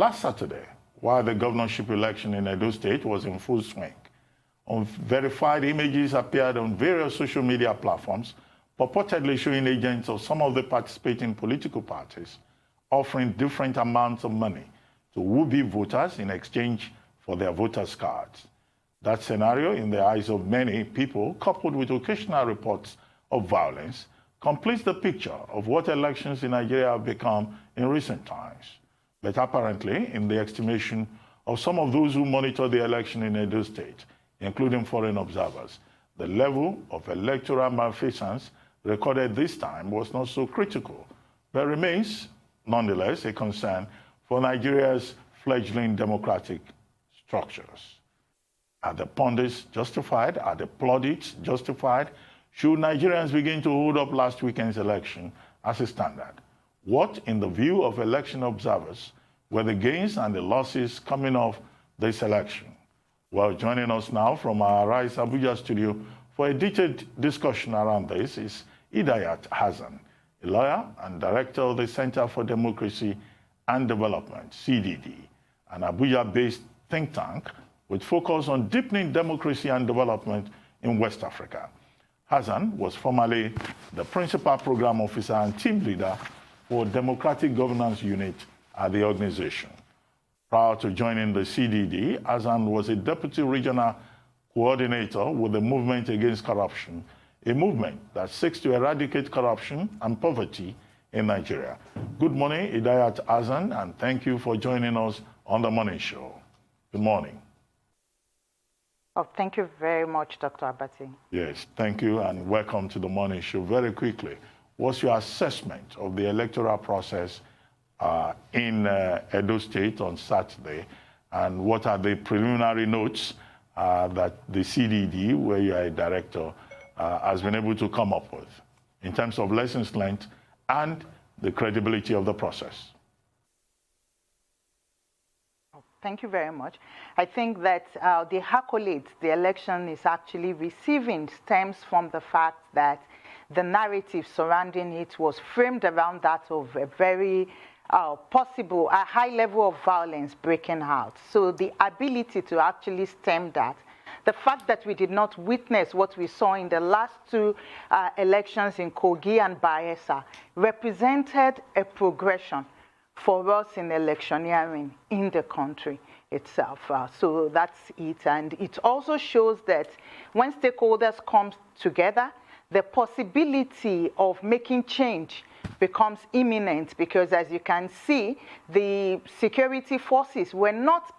Last Saturday, while the governorship election in Edo State was in full swing, unverified images appeared on various social media platforms, purportedly showing agents of some of the participating political parties offering different amounts of money to would-be voters in exchange for their voters' cards. That scenario, in the eyes of many people, coupled with occasional reports of violence, completes the picture of what elections in Nigeria have become in recent times. But apparently, in the estimation of some of those who monitor the election in Edo State, including foreign observers, the level of electoral malfeasance recorded this time was not so critical, but remains, nonetheless, a concern for Nigeria's fledgling democratic structures. Are the pundits justified? Are the plaudits justified? Should Nigerians begin to hold up last weekend's election as a standard? What, in the view of election observers, were the gains and the losses coming off this election? Well, joining us now from our Rise Abuja studio for a detailed discussion around this is Idayat Hassan, a lawyer and director of the Center for Democracy and Development, CDD, an Abuja-based think tank with focus on deepening democracy and development in West Africa. Hassan was formerly the principal program officer and team leader for Democratic Governance Unit at the organization. Prior to joining the CDD, Hassan was a deputy regional coordinator with the Movement Against Corruption, a movement that seeks to eradicate corruption and poverty in Nigeria. Good morning, Idayat Hassan, and thank you for joining us on The Morning Show. Good morning. Oh, thank you very much, Dr. Abati. Yes, thank you, and welcome to The Morning Show. Very quickly, what's your assessment of the electoral process in Edo State on Saturday, and what are the preliminary notes that the CDD, where you are a director, has been able to come up with in terms of lessons learned and the credibility of the process? Thank you very much. I think that the accolades the election is actually receiving stems from the fact that the narrative surrounding it was framed around that of a very possible, a high level of violence breaking out. So the ability to actually stem that, the fact that we did not witness what we saw in the last two elections in Kogi and Bayelsa represented a progression for us in electioneering in the country itself. So that's it. And it also shows that when stakeholders come together, the possibility of making change becomes imminent, because as you can see, the security forces were not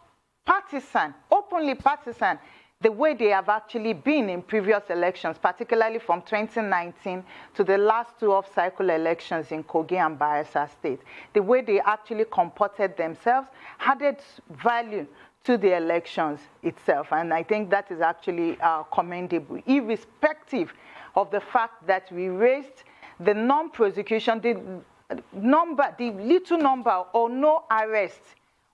partisan, openly partisan, the way they have actually been in previous elections, particularly from 2019 to the last two off-cycle elections in Kogi and Bayelsa State. The way they actually comported themselves added value to the elections itself. And I think that is actually commendable, irrespective of the fact that we raised the non-prosecution, the little number or no arrest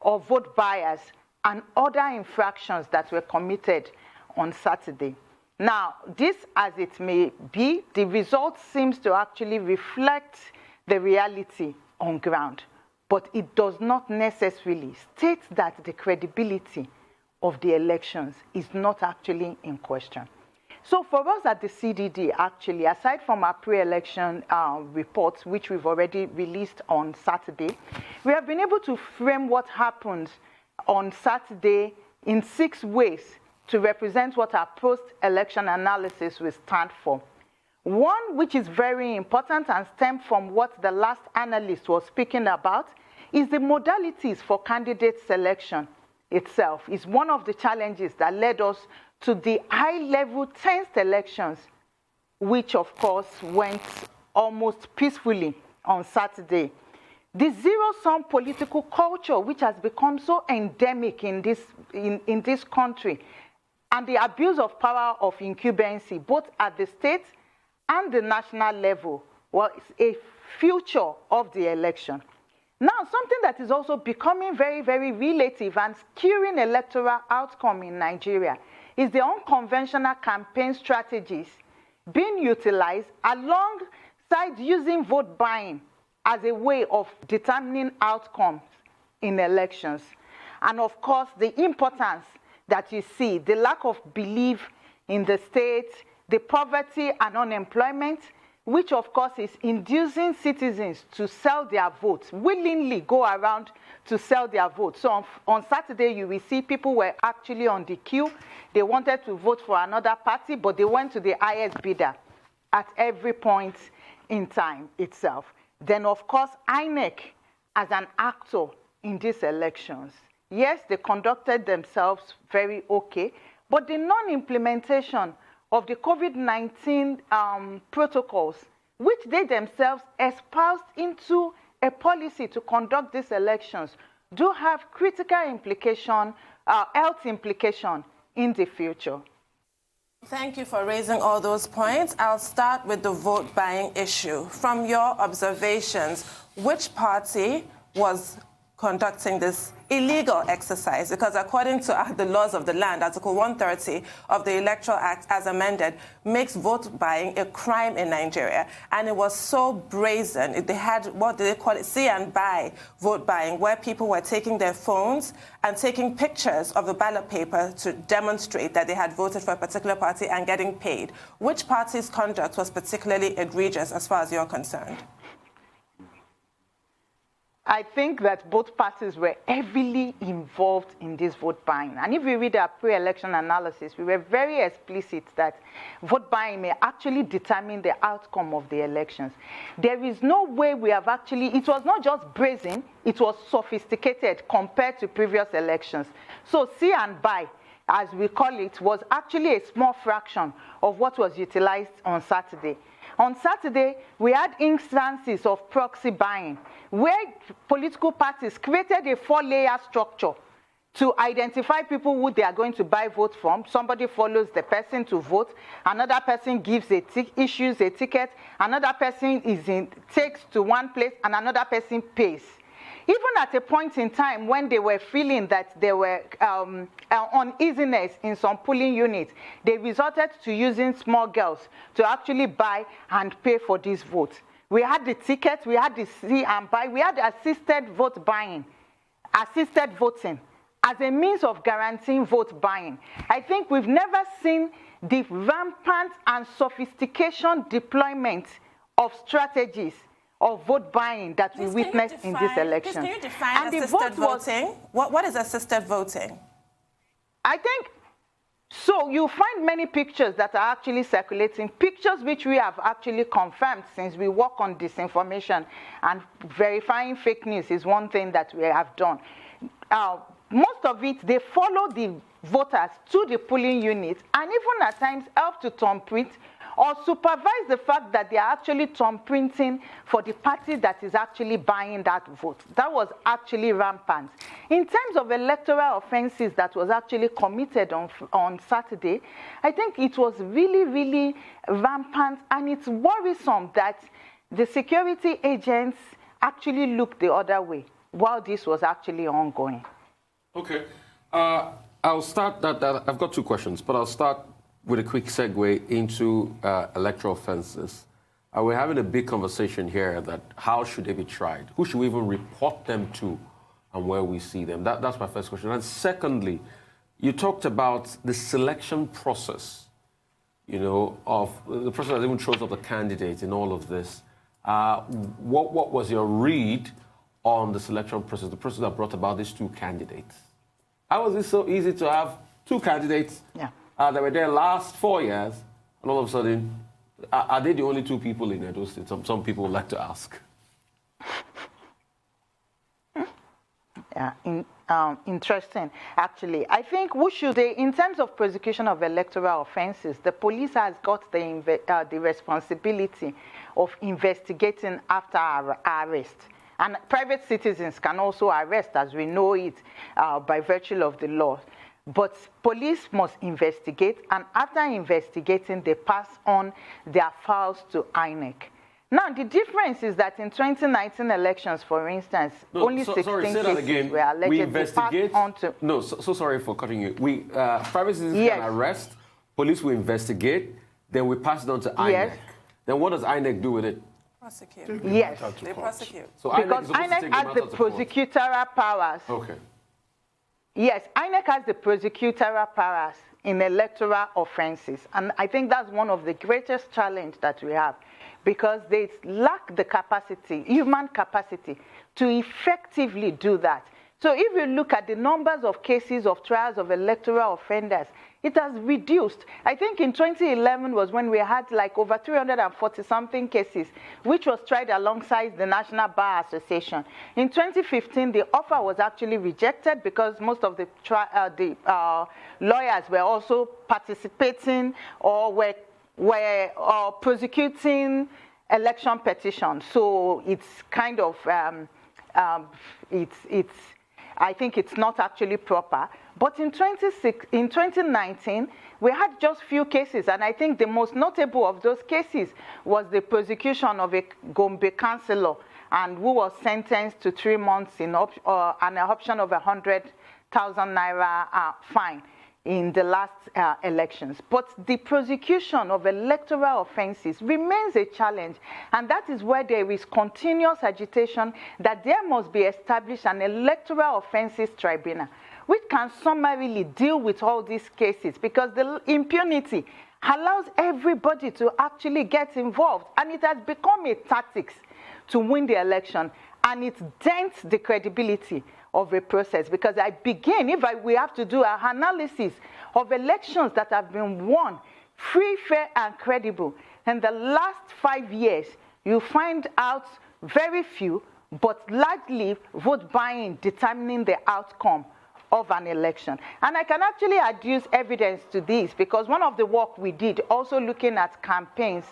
of vote buyers and other infractions that were committed on Saturday. Now, this as it may be, the result seems to actually reflect the reality on ground, but it does not necessarily state that the credibility of the elections is not actually in question. So for us at the CDD, actually, aside from our pre-election reports, which we've already released on Saturday, we have been able to frame what happened on Saturday in 6 ways to represent what our post-election analysis will stand for. One, which is very important and stems from what the last analyst was speaking about, is the modalities for candidate selection itself. Is one of the challenges that led us to the high-level 10th elections, which of course went almost peacefully on Saturday. The zero-sum political culture, which has become so endemic in this country, and the abuse of power of incumbency, both at the state and the national level, was a feature of the election. Now, something that is also becoming very, very relative and skewing electoral outcome in Nigeria is the unconventional campaign strategies being utilized alongside using vote buying as a way of determining outcomes in elections. And of course, the importance that you see, the lack of belief in the state, the poverty and unemployment, which of course is inducing citizens to sell their votes, willingly go around to sell their votes. So on Saturday, you will see people were actually on the queue. They wanted to vote for another party, but they went to the highest bidder at every point in time itself. Then of course, INEC as an actor in these elections. Yes, they conducted themselves very okay, but the non-implementation of the COVID-19 protocols, which they themselves espoused into a policy to conduct these elections, do have critical implication, health implication in the future. Thank you for raising all those points. I'll start with the vote buying issue. From your observations, which party was conducting this illegal exercise? Because according to the laws of the land, Article 130 of the Electoral Act as amended makes vote buying a crime in Nigeria. And it was so brazen. They had, what do they call it, see and buy vote buying, where people were taking their phones and taking pictures of the ballot paper to demonstrate that they had voted for a particular party and getting paid. Which party's conduct was particularly egregious as far as you're concerned? I think that both parties were heavily involved in this vote buying. And if you read our pre-election analysis, we were very explicit that vote buying may actually determine the outcome of the elections. There is no way we have actually, it was not just brazen, it was sophisticated compared to previous elections. So see and buy, as we call it, was actually a small fraction of what was utilized on Saturday. On Saturday, we had instances of proxy buying, where political parties created a 4-layer structure to identify people who they are going to buy votes from. Somebody follows the person to vote. Another person issues a ticket. Another person takes to one place, and another person pays. Even at a point in time when they were feeling that there were uneasiness in some polling units, they resorted to using small girls to actually buy and pay for these votes. We had the tickets, we had the see and buy, we had assisted vote buying, assisted voting as a means of guaranteeing vote buying. I think we've never seen the rampant and sophistication deployment of strategies of vote buying that we witnessed in this election. Can you define assisted voting? What is assisted voting? I think, so you find many pictures that are actually circulating, pictures which we have actually confirmed since we work on disinformation, and verifying fake news is one thing that we have done. Most of it, they follow the voters to the polling unit and even at times help to thumbprint or supervise the fact that they are actually thumbprinting for the party that is actually buying that vote. That was actually rampant. In terms of electoral offenses that was actually committed on Saturday, I think it was really, really rampant, and it's worrisome that the security agents actually looked the other way while this was actually ongoing. Okay. I'll start I've got two questions, but I'll start with a quick segue into electoral offenses. We're having a big conversation here that how should they be tried? Who should we even report them to and where we see them? That's my first question. And secondly, you talked about the selection process, you know, of the process that even chose up the candidates in all of this. What was your read on the selection process, the process that brought about these two candidates? How was it so easy to have two candidates that were there last 4 years, and all of a sudden, are they the only two people in Edo State? Some people would like to ask. Yeah, interesting, actually. I think in terms of prosecution of electoral offenses, the police has got the responsibility of investigating after arrest. And private citizens can also arrest, as we know it, by virtue of the law. But police must investigate, and after investigating, they pass on their files to INEC. Now, the difference is that in 2019 elections, for instance, only 16 cases were allegedly passed on to... No, so sorry for cutting you. Private citizens can arrest, police will investigate, then we pass it on to INEC. Then what does INEC do with it? prosecute. Yes. They prosecute. So because INEC has the prosecutorial powers. Okay. Yes, INEC has the prosecutorial powers in electoral offenses. And I think that's one of the greatest challenges that we have, because they lack the capacity, human capacity, to effectively do that. So if you look at the numbers of cases of trials of electoral offenders, it has reduced. I think in 2011 was when we had like over 340-something cases, which was tried alongside the National Bar Association. In 2015, the offer was actually rejected because most of the lawyers were also participating or were prosecuting election petitions. So it's kind of, I think it's not actually proper. But in 2019, we had just few cases, and I think the most notable of those cases was the prosecution of a Gombe councillor, and who was sentenced to 3 months in and an option of 100,000 naira fine in the last elections. But the prosecution of electoral offenses remains a challenge, and that is where there is continuous agitation that there must be established an electoral offenses tribunal, which can summarily deal with all these cases, because the impunity allows everybody to actually get involved, and it has become a tactic to win the election, and it dents the credibility of a process. Because we have to do an analysis of elections that have been won free, fair, and credible. In the last 5 years, you find out very few, but largely vote buying determining the outcome of an election. And I can actually adduce evidence to this, because one of the work we did also looking at campaign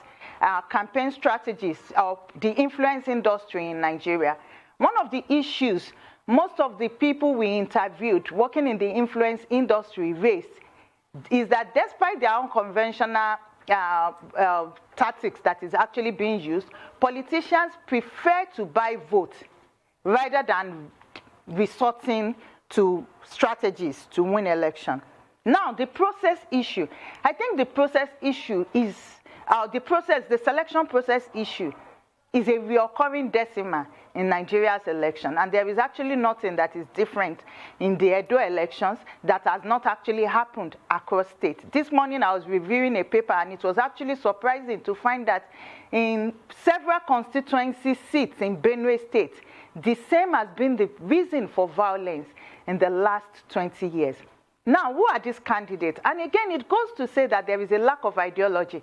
strategies of the influence industry in Nigeria. One of the issues most of the people we interviewed working in the influence industry raised is that despite their unconventional tactics that is actually being used, politicians prefer to buy votes rather than resorting to strategies to win election. Now, the process issue. I think the process issue is, the selection process issue is a recurring decimal in Nigeria's election. And there is actually nothing that is different in the Edo elections that has not actually happened across states. This morning I was reviewing a paper, and it was actually surprising to find that in several constituency seats in Benue State, the same has been the reason for violence in the last 20 years. Now, who are these candidates? And again, it goes to say that there is a lack of ideology.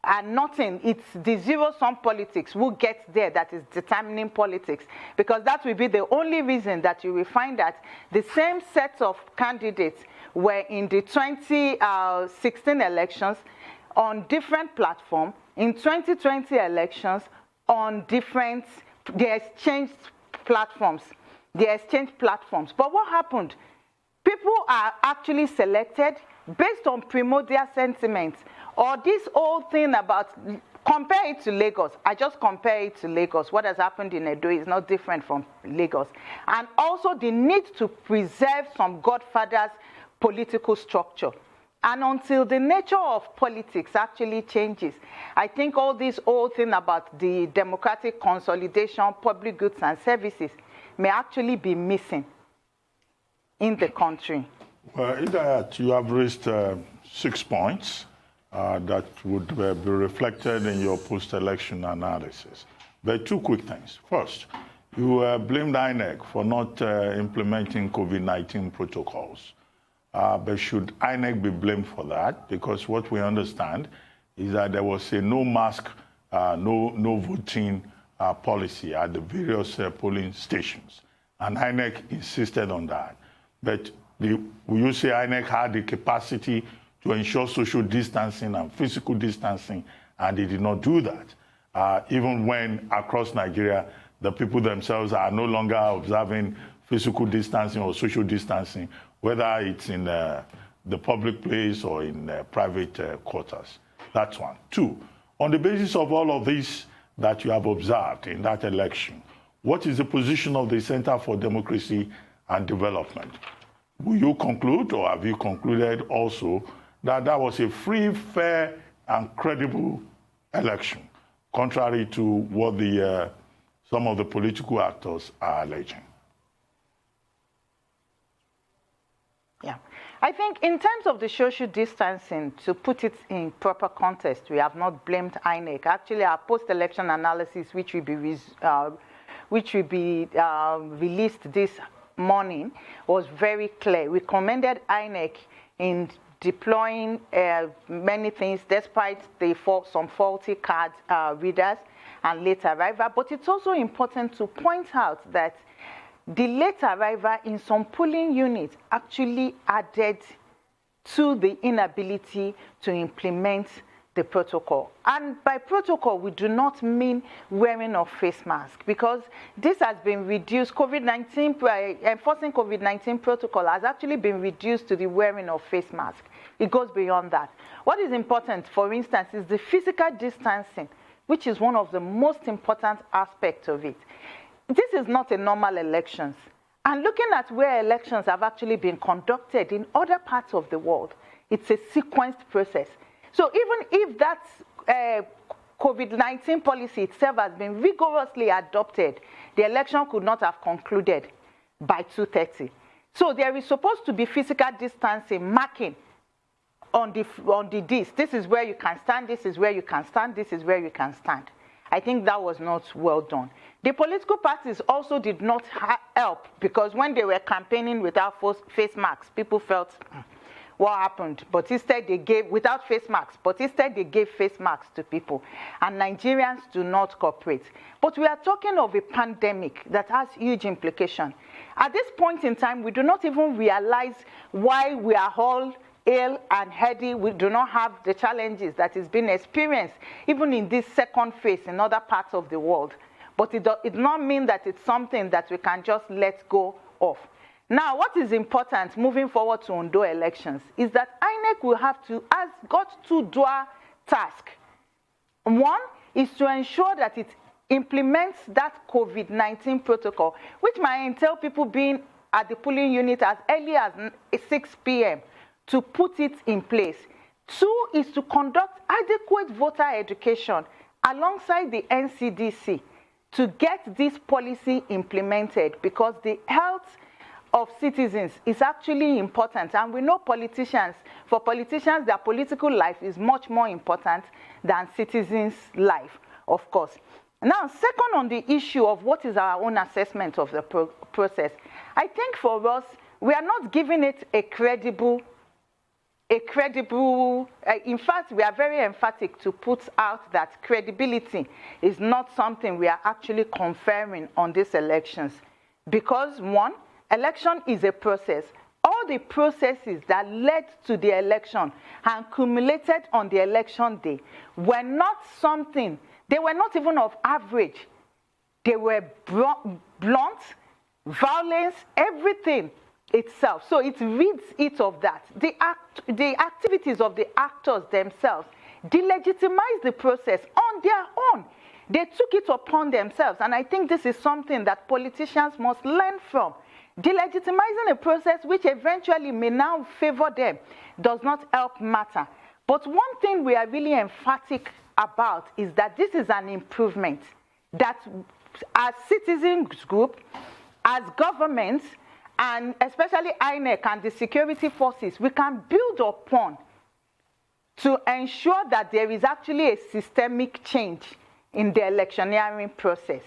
And nothing, it's the zero-sum politics who gets there that is determining politics. Because that will be the only reason that you will find that the same set of candidates were in the 2016 elections on different platforms, in 2020 elections on different, they exchanged platforms. But what happened? People are actually selected based on primordial sentiments, or this whole thing about, compare it to Lagos. I just compare it to Lagos. What has happened in Edo is not different from Lagos. And also the need to preserve some Godfather's political structure. And until the nature of politics actually changes, I think all this whole thing about the democratic consolidation, public goods and services may actually be missing in the country. Well, Idayat, you have raised 6 points that would be reflected in your post-election analysis. But 2 quick things. First, you blamed INEC for not implementing COVID-19 protocols. But should INEC be blamed for that? Because what we understand is that there was a no mask, no voting policy at the various polling stations. And INEC insisted on that. But will you say INEC had the capacity to ensure social distancing and physical distancing, and they did not do that? Even when across Nigeria, the people themselves are no longer observing physical distancing or social distancing, whether it's in the public place or in private quarters. That's one. 2, on the basis of all of this that you have observed in that election, what is the position of the Center for Democracy and Development? Will you conclude, or have you concluded also, that that was a free, fair, and credible election contrary to what some of the political actors are alleging. Yeah. I think in terms of the social distancing, to put it in proper context, we have not blamed INEC. Actually, our post-election analysis, which will be released this morning, was very clear. We commended INEC in deploying many things, despite some faulty card readers and late arrival. But it's also important to point out that the late arrival in some polling units actually added to the inability to implement the protocol. And by protocol, we do not mean wearing of face mask, because this has been reduced. Enforcing COVID-19 protocol has actually been reduced to the wearing of face mask. It goes beyond that. What is important, for instance, is the physical distancing, which is one of the most important aspects of it. This is not a normal elections. And looking at where elections have actually been conducted in other parts of the world, it's a sequenced process. So even if that COVID-19 policy itself has been rigorously adopted, the election could not have concluded by 2:30. So there is supposed to be physical distancing marking on the disc. This is where you can stand, this is where you can stand, this is where you can stand. I think that was not well done. The political parties also did not help, because when they were campaigning without face masks, people felt, what happened? But instead they gave, without face masks, but instead they gave face masks to people. And Nigerians do not cooperate. But we are talking of a pandemic that has huge implications. At this point in time, we do not even realize why we are all ill and heady. We do not have the challenges that is being experienced, even in this second phase in other parts of the world. But it does not mean that it's something that we can just let go of. Now, what is important moving forward to Ondo elections is that INEC will have to, has got two dual tasks. One is to ensure that it implements that COVID-19 protocol, which might entail people being at the polling unit as early as 6 p.m. to put it in place. Two is to conduct adequate voter education alongside the NCDC to get this policy implemented, because the health of citizens is actually important. And we know for politicians, their political life is much more important than citizens' life, of course. Now, second, on the issue of what is our own assessment of the process, I think for us, we are not giving it a credible, in fact, we are very emphatic to put out that credibility is not something we are actually conferring on these elections. Because one, election is a process. All the processes that led to the election and accumulated on the election day were not something, they were not even of average. They were blunt, violence, everything itself. So it reads it of that. The activities of the actors themselves delegitimize the process on their own. They took it upon themselves. And I think this is something that politicians must learn from. Delegitimizing a process which eventually may now favor them does not help matter. But one thing we are really emphatic about is that this is an improvement, that as citizens group, as governments, and especially INEC and the security forces, we can build upon to ensure that there is actually a systemic change in the electioneering process.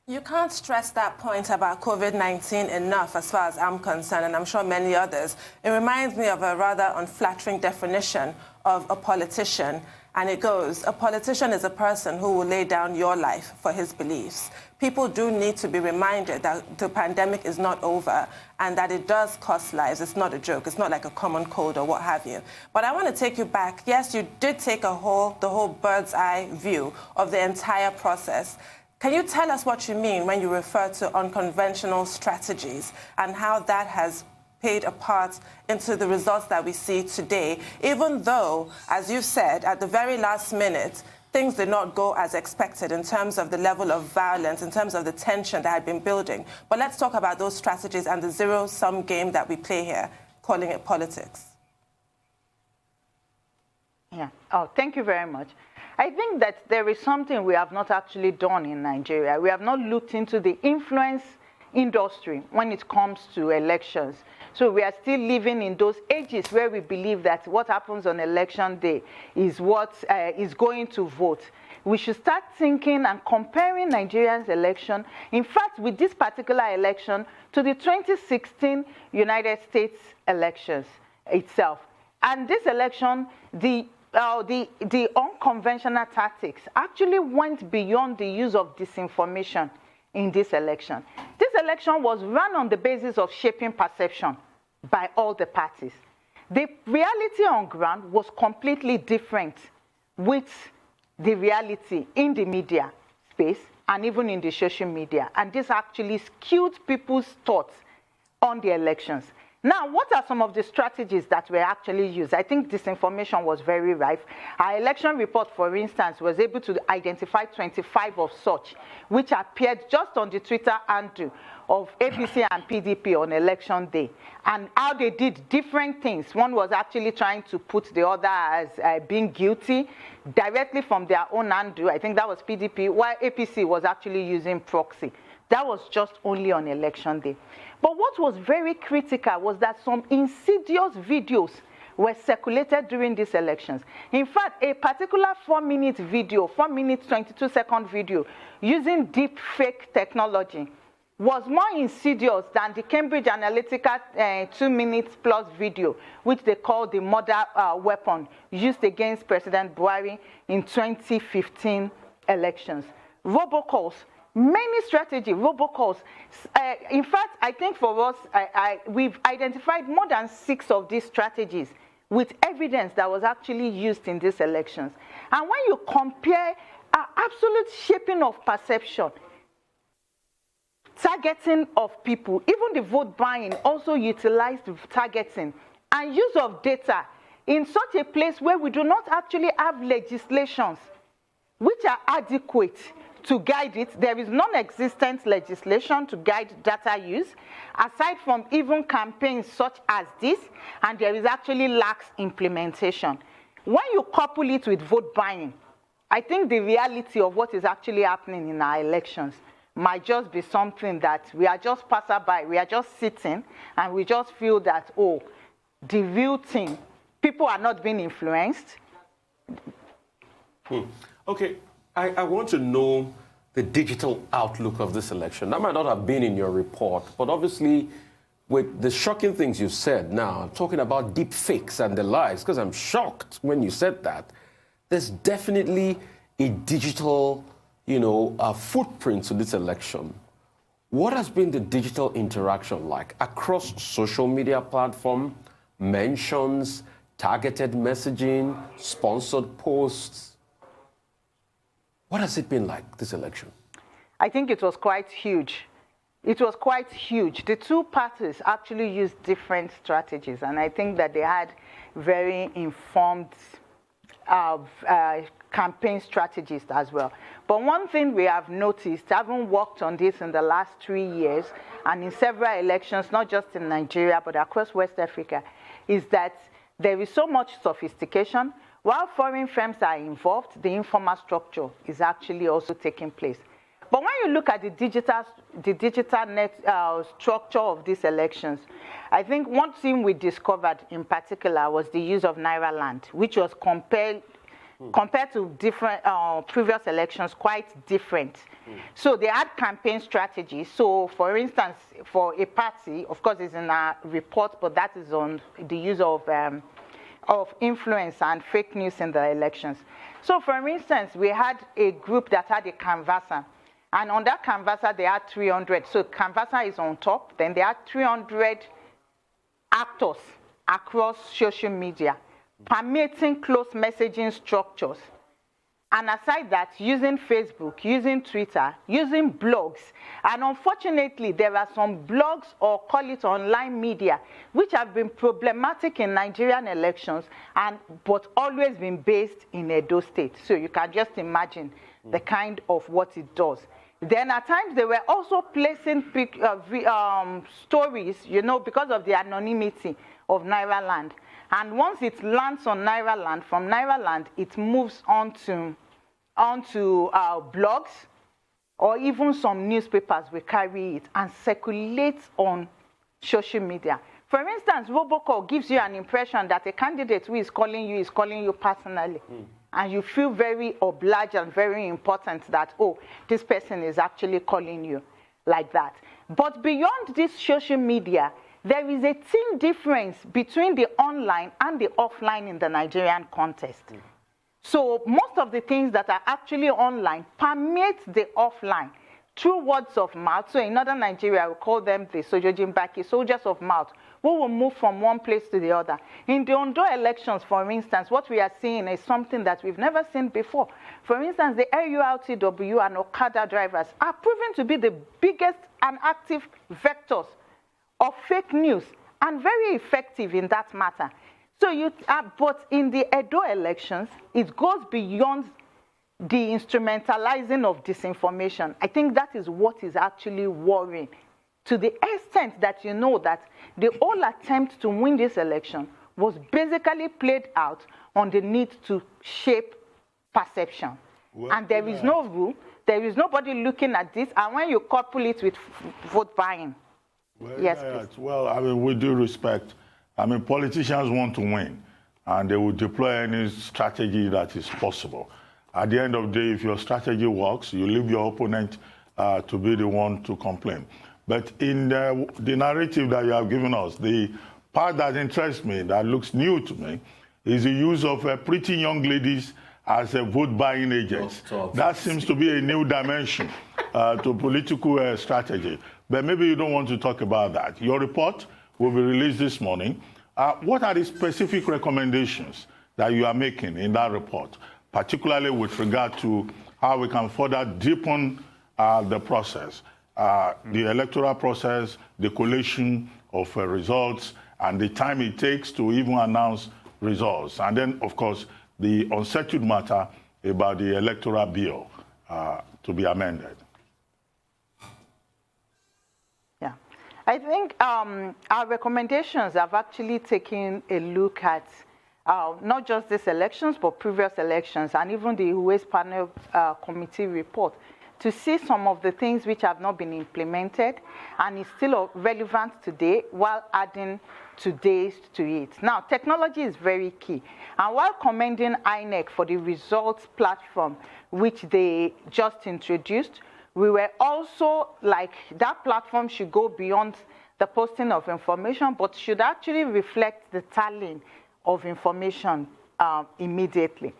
You can't stress that point about COVID-19 enough, as far as I'm concerned, and I'm sure many others. It reminds me of a rather unflattering definition of a politician. And it goes, a politician is a person who will lay down your life for his beliefs. People do need to be reminded that the pandemic is not over and that it does cost lives. It's not a joke. It's not like a common cold or what have you. But I want to take you back. Yes, you did take the whole bird's eye view of the entire process. Can you tell us what you mean when you refer to unconventional strategies and how that has played a part into the results that we see today, even though, as you said, at the very last minute, things did not go as expected in terms of the level of violence, in terms of the tension that had been building. But let's talk about those strategies and the zero-sum game that we play here, calling it politics. Yeah. Oh, thank you very much. I think that there is something we have not actually done in Nigeria. We have not looked into the influence industry when it comes to elections. So we are still living in those ages where we believe that what happens on election day is what is going to vote. We should start thinking and comparing Nigeria's election, in fact, with this particular election, to the 2016 United States elections itself. And this election, the unconventional tactics actually went beyond the use of disinformation in this election. This election was run on the basis of shaping perception by all the parties. The reality on ground was completely different with the reality in the media space and even in the social media. And this actually skewed people's thoughts on the elections. Now, what are some of the strategies that were actually used? I think disinformation was very rife. Our election report, for instance, was able to identify 25 of such, which appeared just on the Twitter handle of APC and PDP on election day, and how they did different things. One was actually trying to put the other as being guilty directly from their own handle. I think that was PDP, while APC was actually using proxy. That was just only on election day. But what was very critical was that some insidious videos were circulated during these elections. In fact, a particular 4-minute video, 4-minute 22-second video, using deep fake technology was more insidious than the Cambridge Analytica 2-minute plus video, which they call the murder weapon used against President Buhari in 2015 elections. Robocalls. Many strategy, robocalls. In fact, I think for us, we've identified more than 6 of these strategies with evidence that was actually used in these elections. And when you compare absolute shaping of perception, targeting of people, even the vote buying also utilized targeting and use of data in such a place where we do not actually have legislations which are adequate to guide it. There is non-existent legislation to guide data use, aside from even campaigns such as this, and there is actually lax implementation. When you couple it with vote buying, I think the reality of what is actually happening in our elections might just be something that we are just passerby, we are just sitting, and we just feel that, oh, the real thing, people are not being influenced. Okay. I want to know the digital outlook of this election. That might not have been in your report, but obviously with the shocking things you said now, I'm talking about deep fakes and the likes, because I'm shocked when you said that. There's definitely a digital, footprint to this election. What has been the digital interaction like across social media platform, mentions, targeted messaging, sponsored posts? What has it been like, this election? I think it was quite huge. It was quite huge. The two parties actually used different strategies, and I think that they had very informed campaign strategies as well. But one thing we have noticed, having worked on this in the last 3 years, and in several elections, not just in Nigeria, but across West Africa, is that there is so much sophistication. While foreign firms are involved, the informal structure is actually also taking place. But when you look at the digital net structure of these elections, I think one thing we discovered in particular was the use of Naira Land, which was compared to different previous elections, quite different. So they had campaign strategies. So for instance, for a party, of course it's in our report, but that is on the use of influence and fake news in the elections. So for instance, we had a group that had a canvasser, and on that canvasser they had 300. So canvasser is on top, then they had 300 actors across social media, permeating close messaging structures. And aside that, using Facebook, using Twitter, using blogs. And unfortunately, there are some blogs, or call it online media, which have been problematic in Nigerian elections, but always been based in Edo State. So you can just imagine the kind of what it does. Then at times, they were also placing stories, because of the anonymity of Naira Land. And once it lands on Naira Land, from Naira Land, it moves on to onto blogs, or even some newspapers will carry it and circulate on social media. For instance, robocall gives you an impression that a candidate who is calling you personally. And you feel very obliged and very important that, oh, this person is actually calling you like that. But beyond this social media, there is a thin difference between the online and the offline in the Nigerian context. So most of the things that are actually online permeate the offline through words of mouth. So in northern Nigeria, we call them the Sojojimbaki, soldiers of mouth, who will move from one place to the other. In the Ondo elections, for instance, what we are seeing is something that we've never seen before. For instance, the LURTW and Okada drivers are proven to be the biggest and active vectors of fake news and very effective in that matter. So but in the Edo elections, it goes beyond the instrumentalizing of disinformation. I think that is what is actually worrying, to the extent that you know that the whole attempt to win this election was basically played out on the need to shape perception. Well, and there is no rule, there is nobody looking at this, and when you couple it with vote buying. Well, yes, please. Well, I mean, with due respect, I mean, politicians want to win, and they will deploy any strategy that is possible. At the end of the day, if your strategy works, you leave your opponent to be the one to complain. But in the narrative that you have given us, the part that interests me, that looks new to me, is the use of pretty young ladies as vote-buying agents. That seems to be a new dimension to political strategy. But maybe you don't want to talk about that. Your report will be released this morning. What are the specific recommendations that you are making in that report, particularly with regard to how we can further deepen the process, the electoral process, the collation of results, and the time it takes to even announce results? And then, of course, the unsettled matter about the electoral bill to be amended. Yeah, I think our recommendations have actually taken a look at not just these elections, but previous elections, and even the Waste Panel Committee report, to see some of the things which have not been implemented and is still relevant today, while adding today's to it. Now, technology is very key. And while commending INEC for the results platform, which they just introduced, we were also like, that platform should go beyond the posting of information, but should actually reflect the tallying of information immediately.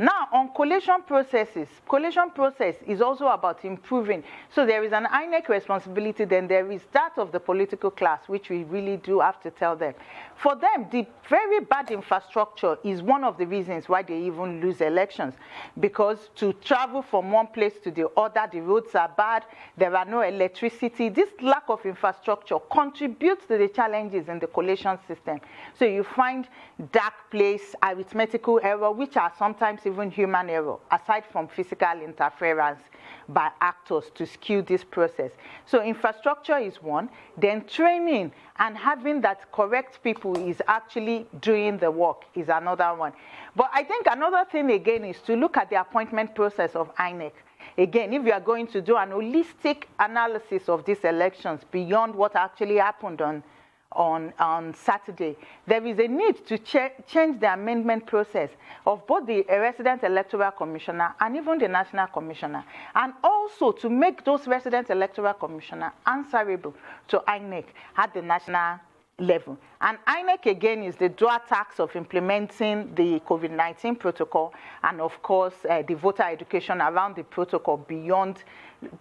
Now, on collation processes, collation process is also about improving. So there is an INEC responsibility, then there is that of the political class, which we really do have to tell them. For them, the very bad infrastructure is one of the reasons why they even lose elections. Because to travel from one place to the other, the roads are bad, there are no electricity. This lack of infrastructure contributes to the challenges in the collation system. So you find dark place, arithmetical error, which are sometimes even human error, aside from physical interference by actors to skew this process. So infrastructure is one, then training and having that correct people is actually doing the work is another one. But I think another thing again is to look at the appointment process of INEC. Again, if you are going to do an holistic analysis of these elections beyond what actually happened on Saturday, there is a need to change the amendment process of both the resident electoral commissioner and even the national commissioner, and also to make those resident electoral commissioner answerable to INEC at the national level. And INEC again is the dual task of implementing the COVID-19 protocol and of course the voter education around the protocol beyond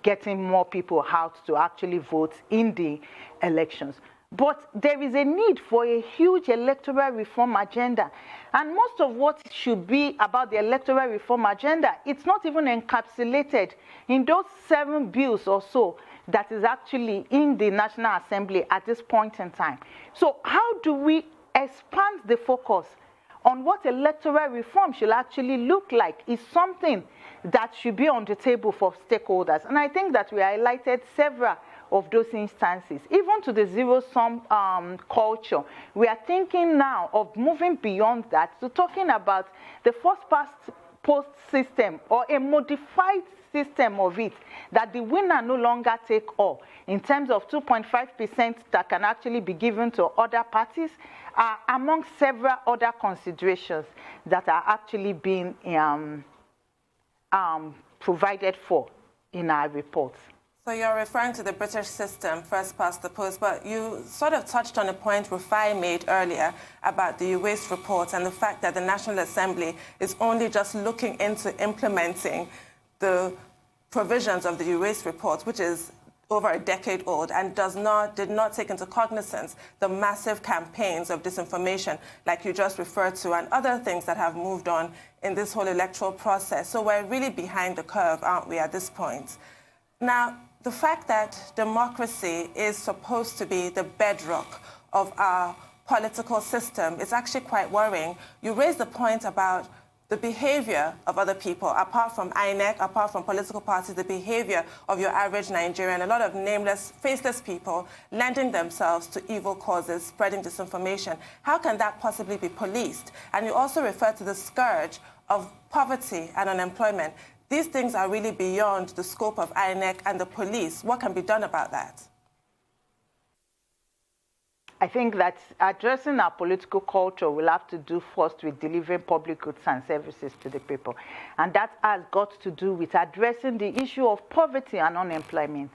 getting more people out to actually vote in the elections. But there is a need for a huge electoral reform agenda. And most of what should be about the electoral reform agenda, it's not even encapsulated in those 7 bills or so that is actually in the National Assembly at this point in time. So how do we expand the focus on what electoral reform should actually look like is something that should be on the table for stakeholders. And I think that we highlighted several of those instances, even to the zero-sum culture. We are thinking now of moving beyond that to talking about the first past post system or a modified system of it, that the winner no longer take all in terms of 2.5% that can actually be given to other parties, among several other considerations that are actually being provided for in our reports. So you're referring to the British system, first past the post, but you sort of touched on a point Rufai made earlier about the waste reports and the fact that the National Assembly is only just looking into implementing the provisions of the waste reports, which is over a decade old, and did not take into cognizance the massive campaigns of disinformation, like you just referred to, and other things that have moved on in this whole electoral process. So we're really behind the curve, aren't we, at this point? Now, the fact that democracy is supposed to be the bedrock of our political system is actually quite worrying. You raised the point about the behavior of other people, apart from INEC, apart from political parties, the behavior of your average Nigerian, a lot of nameless, faceless people lending themselves to evil causes, spreading disinformation. How can that possibly be policed? And you also refer to the scourge of poverty and unemployment. These things are really beyond the scope of INEC and the police. What can be done about that? I think that addressing our political culture will have to do first with delivering public goods and services to the people. And that has got to do with addressing the issue of poverty and unemployment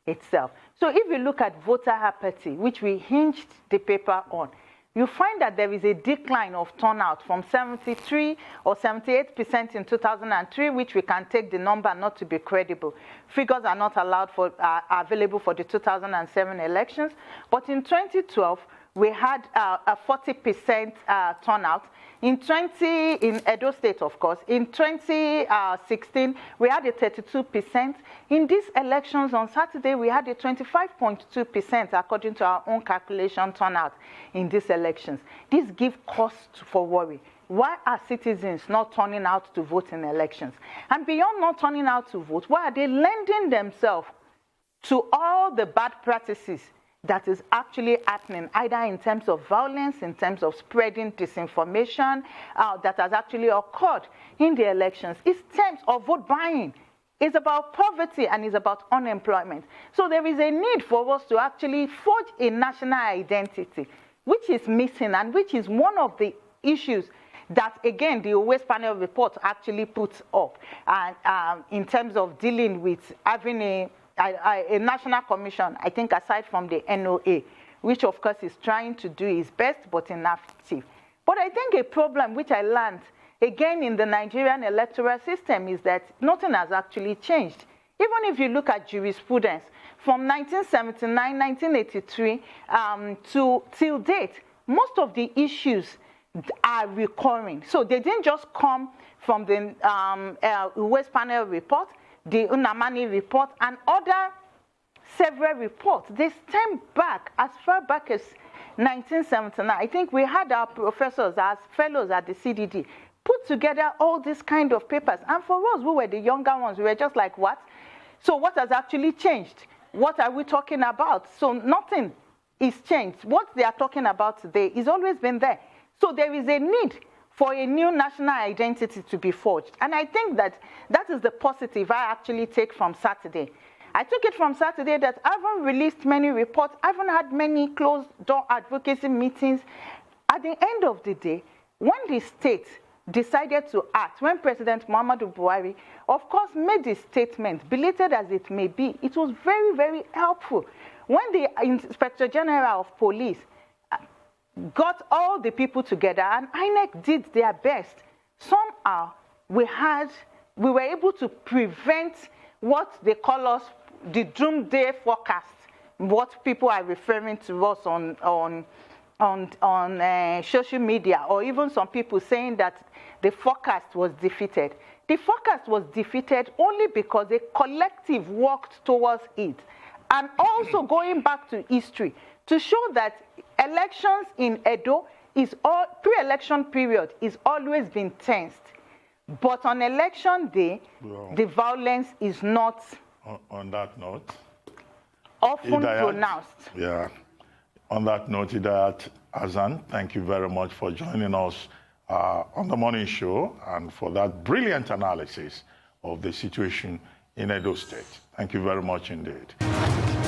itself. So if you look at voter apathy, which we hinged the paper on, you find that there is a decline of turnout from 73 or 78% in 2003, which we can take the number not to be credible. Figures are not available for the 2007 elections. But in 2012, we had a 40% turnout. In Edo State, of course, in 2016, we had a 32%. In these elections on Saturday, we had a 25.2%, according to our own calculation, turnout in these elections. This gives cause for worry. Why are citizens not turning out to vote in elections? And beyond not turning out to vote, why are they lending themselves to all the bad practices that is actually happening, either in terms of violence, in terms of spreading disinformation that has actually occurred in the elections? It's terms of vote buying. It's about poverty and it's about unemployment. So there is a need for us to actually forge a national identity, which is missing and which is one of the issues that, again, the Waste Panel report actually puts up in terms of dealing with having a national commission, I think, aside from the NOA, which of course is trying to do its best but inactive. But I think a problem which I learned again in the Nigerian electoral system is that nothing has actually changed. Even if you look at jurisprudence from 1979, 1983 till date, most of the issues are recurring. So they didn't just come from the Waste Panel report, the Unamani report, and other several reports. They stem back as far back as 1979. I think we had our professors as fellows at the CDD put together all these kind of papers. And for us, who were the younger ones, we were just like, what? So what has actually changed? What are we talking about? So nothing is changed. What they are talking about today has always been there. So there is a need for a new national identity to be forged. And I think that that is the positive I actually take from Saturday. I took it from Saturday that I haven't released many reports, I haven't had many closed-door advocacy meetings. At the end of the day, when the state decided to act, when President Muhammadu Buhari, of course, made this statement, belated as it may be, it was very, very helpful. When the Inspector General of Police got all the people together and INEC did their best, somehow we were able to prevent what they call us the doomsday forecast, what people are referring to us on social media, or even some people saying that the forecast was defeated. The forecast was defeated only because a collective worked towards it. And also going back to history to show that elections in Edo pre-election period is always been tensed. But on election day, the violence is not on that note often pronounced. Yeah. On that note, Idayat Hassan, thank you very much for joining us on the morning show and for that brilliant analysis of the situation in Edo State. Thank you very much indeed.